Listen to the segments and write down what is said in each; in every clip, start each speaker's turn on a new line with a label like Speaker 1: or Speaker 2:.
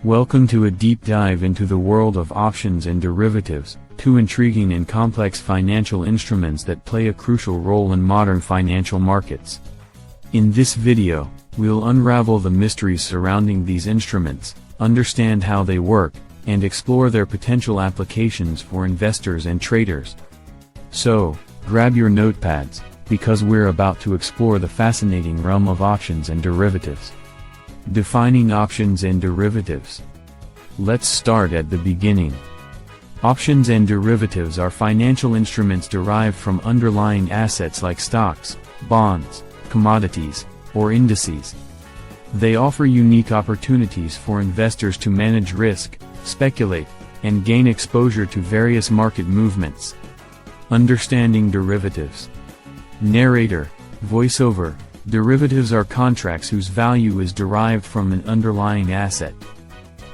Speaker 1: Welcome to a deep dive into the world of options and derivatives, two intriguing and complex financial instruments that play a crucial role in modern financial markets. In this video, we'll unravel the mysteries surrounding these instruments, understand how they work, and explore their potential applications for investors and traders. So, grab your notepads, because we're about to explore the fascinating realm of options and derivatives. Defining options and derivatives. Let's start at the beginning. Options and derivatives are financial instruments derived from underlying assets like stocks, bonds, commodities, or indices. They offer unique opportunities for investors to manage risk, speculate, and gain exposure to various market movements. Understanding derivatives. Narrator, voiceover. Derivatives are contracts whose value is derived from an underlying asset.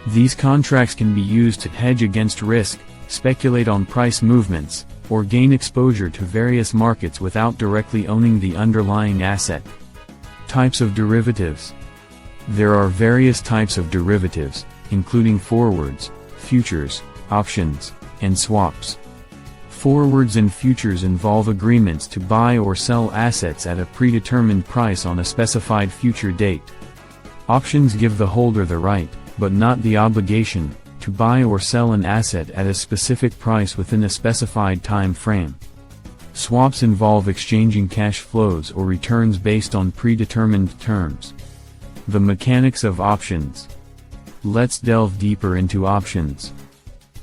Speaker 1: These contracts can be used to hedge against risk, speculate on price movements, or gain exposure to various markets without directly owning the underlying asset. Types of derivatives. There are various types of derivatives, including forwards, futures, options, and swaps. Forwards and futures involve agreements to buy or sell assets at a predetermined price on a specified future date. Options give the holder the right, but not the obligation, to buy or sell an asset at a specific price within a specified time frame. Swaps involve exchanging cash flows or returns based on predetermined terms. The mechanics of options. Let's delve deeper into options.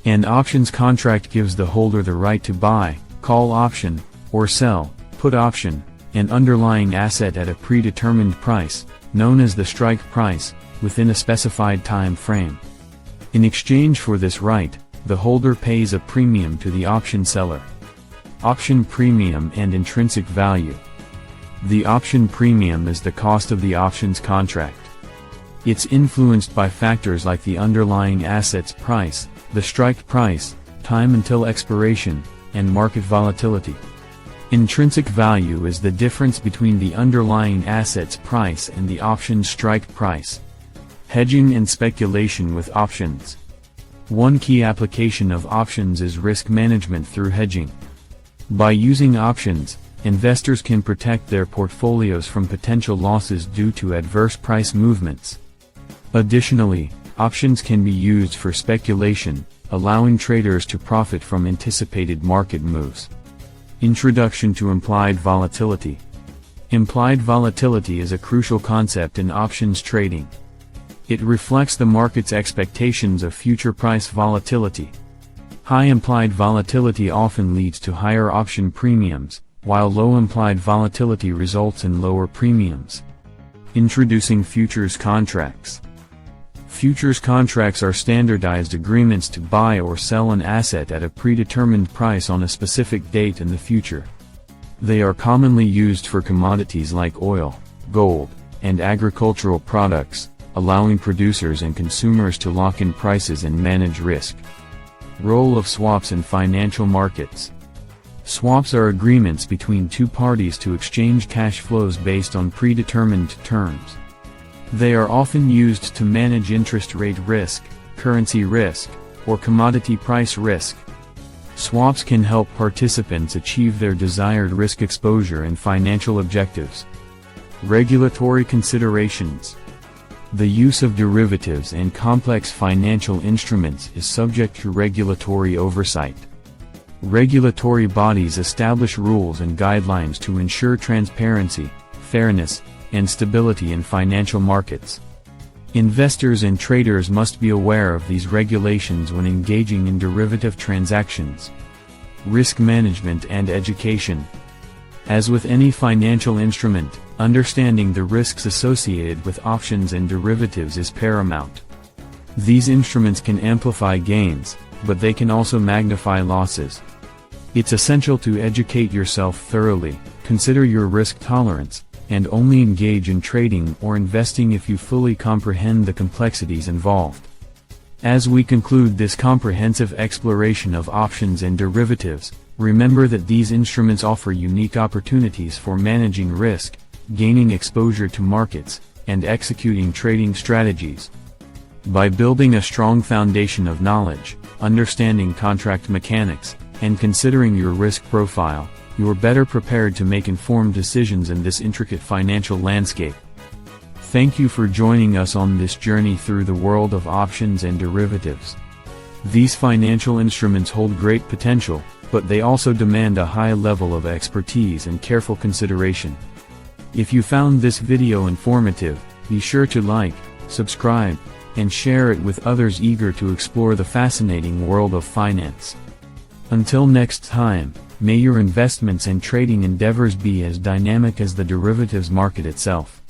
Speaker 1: An options contract gives the holder the right to buy, call option, or sell, put option, an underlying asset at a predetermined price, known as the strike price, within a specified time frame. In exchange for this right, the holder pays a premium to the option seller. Option premium and intrinsic value. The option premium is the cost of the options contract. It's influenced by factors like the underlying asset's price, the strike price, time until expiration, and market volatility. Intrinsic value is the difference between the underlying asset's price and the option's strike price. Hedging and speculation with options. One key application of options is risk management through hedging. By using options, investors can protect their portfolios from potential losses due to adverse price movements. Additionally, options can be used for speculation, allowing traders to profit from anticipated market moves. Introduction to implied volatility. Implied volatility is a crucial concept in options trading. It reflects the market's expectations of future price volatility. High implied volatility often leads to higher option premiums, while low implied volatility results in lower premiums. Introducing futures contracts. Futures contracts are standardized agreements to buy or sell an asset at a predetermined price on a specific date in the future. They are commonly used for commodities like oil, gold, and agricultural products, allowing producers and consumers to lock in prices and manage risk. Role of swaps in financial markets. Swaps are agreements between two parties to exchange cash flows based on predetermined terms. They are often used to manage interest rate risk, currency risk, or commodity price risk. Swaps can help participants achieve their desired risk exposure and financial objectives. Regulatory considerations. The use of derivatives and complex financial instruments is subject to regulatory oversight. Regulatory bodies establish rules and guidelines to ensure transparency, fairness, and stability in financial markets. Investors and traders must be aware of these regulations when engaging in derivative transactions. Risk management and education. As with any financial instrument, understanding the risks associated with options and derivatives is paramount. These instruments can amplify gains, but they can also magnify losses. It's essential to educate yourself thoroughly, consider your risk tolerance, and only engage in trading or investing if you fully comprehend the complexities involved. As we conclude this comprehensive exploration of options and derivatives, remember that these instruments offer unique opportunities for managing risk, gaining exposure to markets, and executing trading strategies. By building a strong foundation of knowledge, understanding contract mechanics, and considering your risk profile, you are better prepared to make informed decisions in this intricate financial landscape. Thank you for joining us on this journey through the world of options and derivatives. These financial instruments hold great potential, but they also demand a high level of expertise and careful consideration. If you found this video informative, be sure to like, subscribe, and share it with others eager to explore the fascinating world of finance. Until next time, may your investments and trading endeavors be as dynamic as the derivatives market itself.